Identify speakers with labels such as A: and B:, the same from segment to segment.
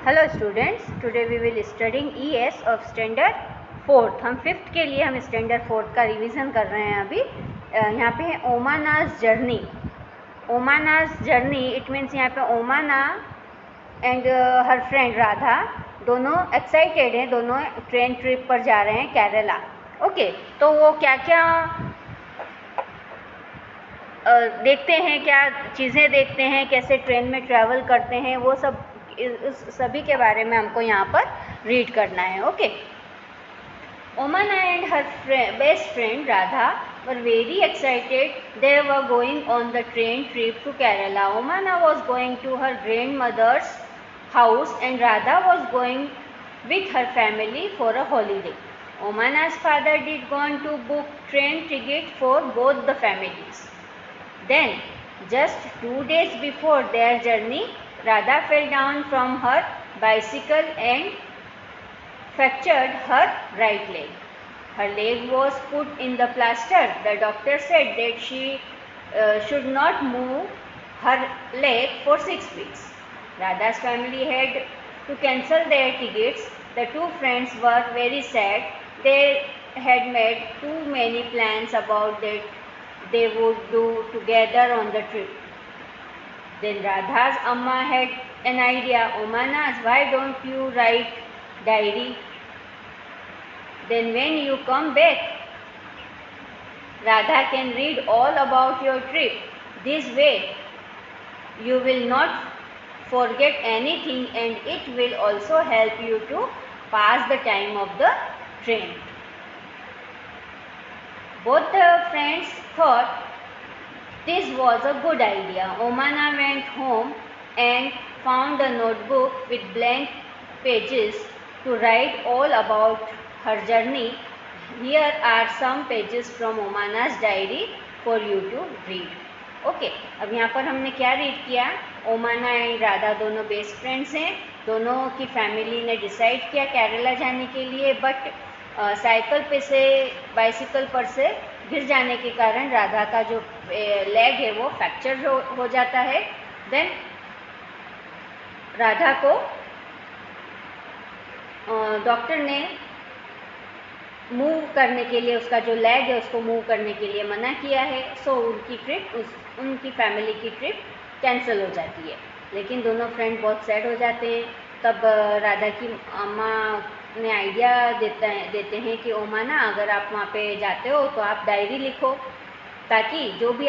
A: Hello students, today we will studying ES of standard 4th। हम 5th के लिए हम स्टैंडर्ड 4th का रिवीजन कर रहे हैं। अभी यहाँ पे है ओमानाज जर्नी। ओमानाज जर्नी इट मीन्स यहाँ पे ओमाना एंड हर फ्रेंड राधा दोनों एक्साइटेड हैं, दोनों ट्रेन ट्रिप पर जा रहे हैं केरला। ओके, तो वो क्या क्या देखते हैं, क्या चीज़ें देखते हैं, कैसे ट्रेन में ट्रैवल करते हैं, वो सब इस सभी के बारे में हमको यहाँ पर रीड करना है। Okay, Omana and her best friend Radha were very excited. They were going on the train trip to Kerala. Omana was going to her grandmother's house and Radha was going with her family for a holiday. Omana's father did want to book train ticket for both the families. Then, just 2 days before their journey, Radha fell down from her bicycle and fractured her right leg. Her leg was put in the plaster. The doctor said that she should not move her leg for 6 weeks. Radha's family had to cancel their tickets. The two friends were very sad. They had made too many plans about that they would do together on the trip. Then Radha's Amma had an idea. Omanas, why don't you write diary? Then when you come back, Radha can read all about your trip. This way, you will not forget anything and it will also help you to pass the time of the train. Both the friends thought this was a good idea. Omana went home and found a notebook with blank pages to write all about her journey. Here are some pages from Omana's diary for you to read. Okay, अब यहाँ पर हमने क्या read किया? ओमाना and Radha दोनों best friends हैं। दोनों की फैमिली ने डिसाइड किया केरला जाने के लिए, बट बाइसिकल पर से गिर जाने के कारण राधा का जो लेग है वो फ्रैक्चर हो जाता है। देन राधा को डॉक्टर ने मूव करने के लिए, उसका जो लेग है उसको मूव करने के लिए मना किया है। सो उनकी फैमिली की ट्रिप कैंसिल हो जाती है। लेकिन दोनों फ्रेंड बहुत सैड हो जाते हैं। तब राधा की अम्मा ने आइडिया देते हैं कि ओमाना, अगर आप वहाँ पे जाते हो तो आप डायरी लिखो, ताकि जो भी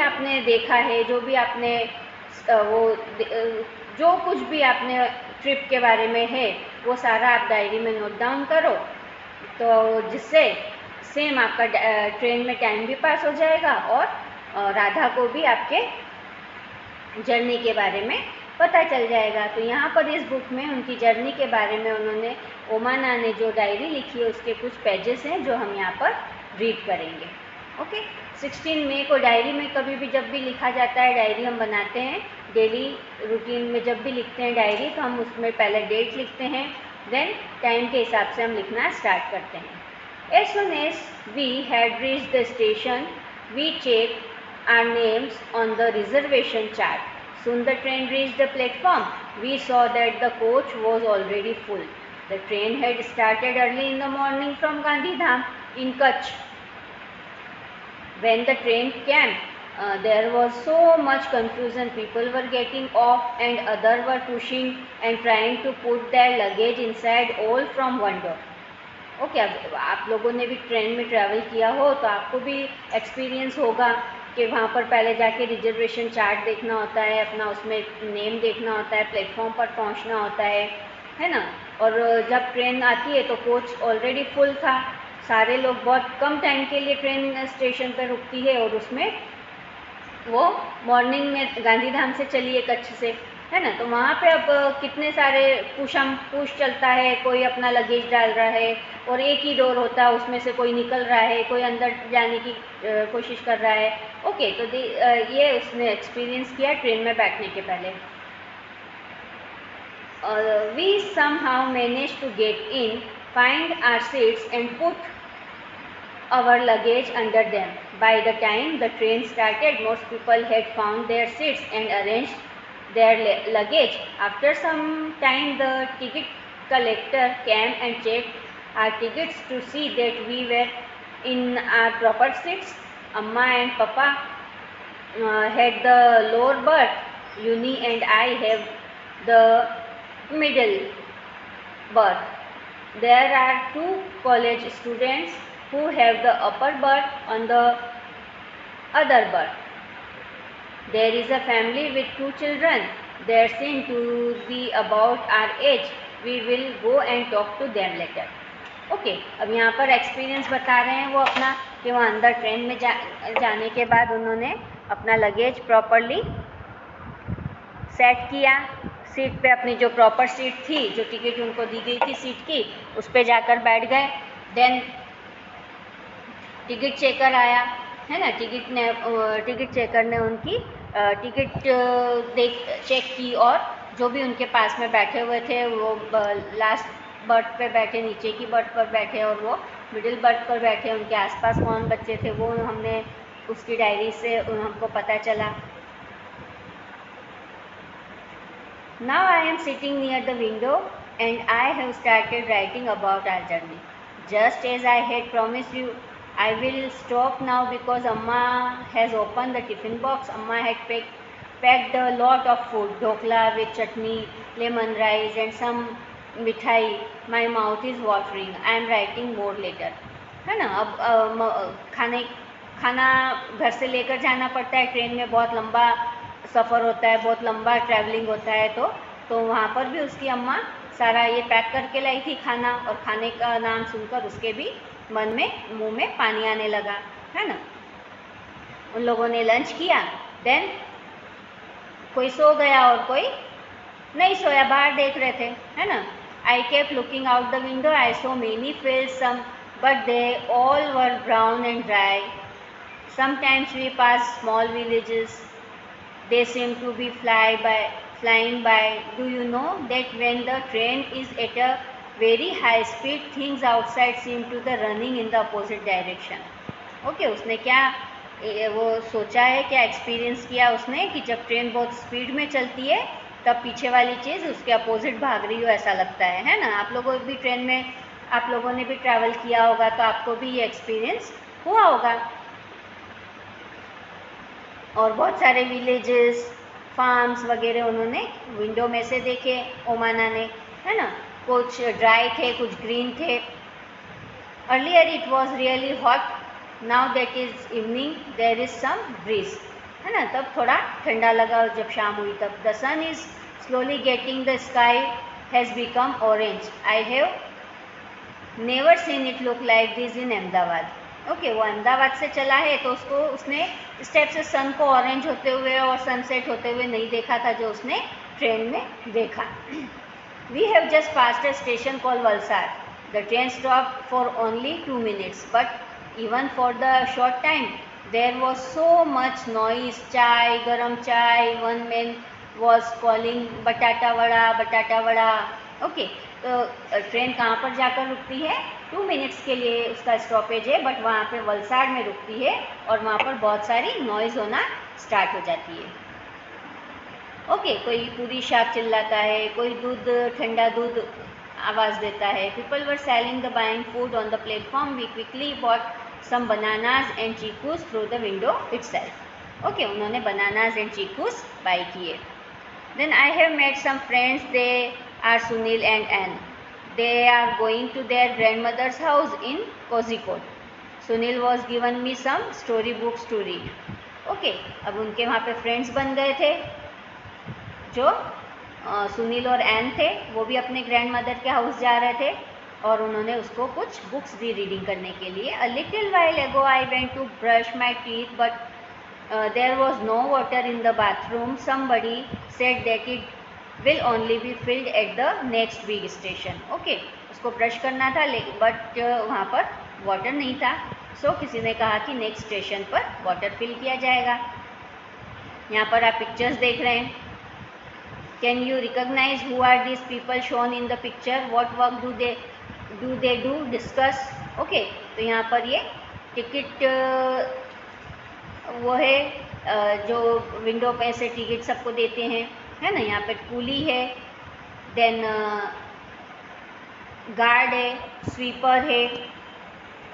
A: आपने देखा है, जो कुछ भी आपने ट्रिप के बारे में है वो सारा आप डायरी में नोट डाउन करो, तो जिससे सेम आपका ट्रेन में टाइम भी पास हो जाएगा और राधा को भी आपके जर्नी के बारे में पता चल जाएगा। तो यहाँ पर इस बुक में उनकी जर्नी के बारे में उन्होंने, ओमाना ने जो डायरी लिखी है उसके कुछ पेजेस हैं जो हम यहाँ पर रीड करेंगे। ओके, 16 मई को डायरी में कभी भी जब भी लिखा जाता है, डायरी हम बनाते हैं डेली रूटीन में, जब भी लिखते हैं डायरी तो हम उसमें पहले डेट लिखते हैं, देन टाइम के हिसाब से हम लिखना स्टार्ट करते हैं। As soon as we had reached the station, we checked our names on the reservation chart. Soon the train reached the platform. We saw that the coach was already full. The train had started early in the morning from Gandhidham in Kutch. When the train came, there was so much confusion. People were getting off and others were pushing and trying to put their luggage inside, all from one door. Okay, अब आप लोगों ने भी train में travel किया हो तो आपको भी एक्सपीरियंस होगा कि वहाँ पर पहले जाके रिजर्वेशन चार्ट देखना होता है, अपना उसमें नेम देखना होता है, प्लेटफॉर्म पर पहुँचना होता है ना। और जब ट्रेन आती है तो कोच ऑलरेडी फुल था, सारे लोग, बहुत कम टाइम के लिए ट्रेन स्टेशन पर रुकती है और उसमें वो मॉर्निंग में गांधीधाम से चली है, कच्छ से, है ना। तो वहाँ पे अब कितने सारे पुश चलता है, कोई अपना लगेज डाल रहा है और एक ही डोर होता है, उसमें से कोई निकल रहा है, कोई अंदर जाने की कोशिश कर रहा है। ओके, तो ये उसने एक्सपीरियंस किया ट्रेन में बैठने के पहले। We somehow managed to get in, find our seats and put our luggage under them. By the time the train started, most people had found their seats and arranged their luggage. After some time, the ticket collector came and checked our tickets to see that we were in our proper seats. Amma and Papa had the lower berth. Uni and I have the middle berth. There are two college students who have the upper berth on the other berth. There is a family with 2 children. They seem to be about our age. We will go and talk to them later. Okay, अब यहाँ पर experience बता रहे हैं वो अपना कि वहाँ अंदर ट्रेन में जाने के बाद उन्होंने अपना लगेज प्रॉपरली सेट किया, सीट पे अपनी जो प्रॉपर सीट थी, जो टिकट उनको दी गई थी सीट की, उस पे जाकर बैठ गए. देन टिकट चेकर आया, है ना, टिकट चेकर ने उनकी टिकट चेक की और जो भी उनके पास में बैठे हुए थे वो लास्ट बर्थ पे बैठे, नीचे की बर्थ पर बैठे और वो मिडिल बर्थ पर बैठे, उनके आसपास कौन बच्चे थे वो हमने उसकी डायरी से हमको पता चला. Now I am sitting near the window and I have started writing about our journey. Just as I had promised you, I will stop now because Amma has opened the tiffin box. Amma had packed a lot of food, dhokla with chutney, lemon rice and some मिठाई. My mouth is watering. I am writing more later. है ना, अब खाना घर से लेकर जाना पड़ता है. ट्रेन में बहुत लंबा सफ़र होता है, बहुत लंबा ट्रैवलिंग होता है, तो वहाँ पर भी उसकी अम्मा सारा ये पैक करके लाई थी खाना, और खाने का नाम सुनकर उसके भी मन में मुंह में पानी आने लगा, है ना. उन लोगों ने लंच किया. देन कोई सो गया और कोई नहीं सोया, बाहर देख रहे थे, है ना. I kept looking out the window. I saw many fields, but they all were brown and dry. Sometimes we passed small villages. They seemed to be flying by. Do you know that when the train is at a very high speed, things outside seem to be running in the opposite direction? Okay, उसने क्या वो सोचा है, क्या experience किया उसने कि जब ट्रेन बहुत स्पीड में चलती है तब पीछे वाली चीज़ उसके अपोजिट भाग रही हो, ऐसा लगता है ना. आप लोगों भी ट्रेन में, आप लोगों ने भी ट्रैवल किया होगा तो आपको भी ये एक्सपीरियंस हुआ होगा. और बहुत सारे विलेजेस, फार्म्स वगैरह उन्होंने विंडो में से देखे ओमाना ने, है ना. कुछ ड्राई थे, कुछ ग्रीन थे. Earlier it was really hot. Now that is evening there is some breeze, है ना. तब थोड़ा ठंडा लगा जब शाम हुई तब. The sun is slowly getting, the sky has become orange. I have never seen it look like this in Ahmedabad. Okay, वो अहमदाबाद से चला है तो उसने इस टाइप से सन को ऑरेंज होते हुए और सनसेट होते हुए नहीं देखा था जो उसने ट्रेन में देखा. We have just passed a station called Valsad. The train stop for only 2 minutes, but even for the short time there was so much noise. Chai, garam chai. One man was calling batata vada. Okay, तो train कहाँ पर जाकर रुकती है? 2 minutes के लिए उसका stoppage है, बट वहाँ पे वलसाड में रुकती है और वहाँ पर बहुत सारी नॉइज़ होना स्टार्ट हो जाती है. ओके, कोई पूरी शाक चिल्लाता है, कोई दूध, ठंडा दूध आवाज़ देता है. People were selling the buying food on the platform. We quickly bought some bananas and chicus through the window itself. Okay, उन्होंने bananas and chicus buy किए. Then I have met some friends. They are Sunil and Ann. They are going to their grandmother's house in Kozhikode. Sunil was given me some story books to read. Okay, अब उनके वहाँ पे friends बन गए थे. जो सुनील और N थे वो भी अपने ग्रैंड मदर के हाउस जा रहे थे और उन्होंने उसको कुछ बुक्स दी रीडिंग करने के लिए. अ little while ago I went to brush my teeth but there was no water in the bathroom. Somebody said that it will only be filled at the next big station. Okay, उसको brush करना था but वहाँ पर water नहीं था. सो किसी ने कहा कि नेक्स्ट स्टेशन पर वाटर फिल किया जाएगा. यहाँ पर आप पिक्चर्स देख रहे हैं. Can you recognise who are these people shown in the picture? What work do they do? Discuss. Okay, तो यहाँ पर ये टिकट वो है जो विंडो पे से टिकट सबको देते हैं. है ना, यहाँ पे कूली है, देन गार्ड है, स्वीपर है,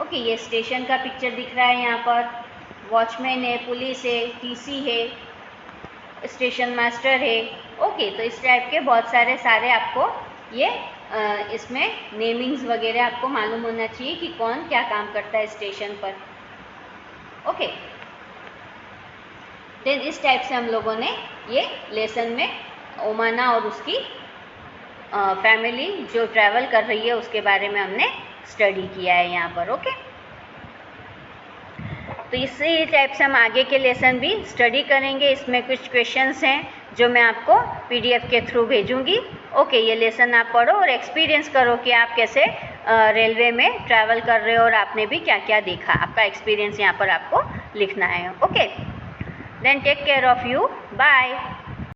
A: ओके, ये स्टेशन का पिक्चर दिख रहा है यहाँ पर, वॉचमैन है, पुलिस है, टीसी है, स्टेशन मास्टर है, ओके। तो इस टाइप के बहुत सारे आपको ये इसमें नेमिंग्स वगैरह आपको मालूम होना चाहिए कि कौन क्या काम करता है स्टेशन पर, ओके। देन इस टाइप से हम लोगों ने ये लेसन में ओमाना और उसकी फैमिली जो ट्रैवल कर रही है उसके बारे में हमने स्टडी किया है यहाँ पर, ओके। तो इसी टाइप से हम आगे के लेसन भी स्टडी करेंगे। इसमें कुछ क्वेश्चंस हैं जो मैं आपको पीडीएफ के थ्रू भेजूंगी, ओके। ये लेसन आप पढ़ो और एक्सपीरियंस करो कि आप कैसे रेलवे में ट्रैवल कर रहे हो और आपने भी क्या क्या देखा, आपका एक्सपीरियंस यहाँ पर आपको लिखना है, okay. Then take care of you, bye.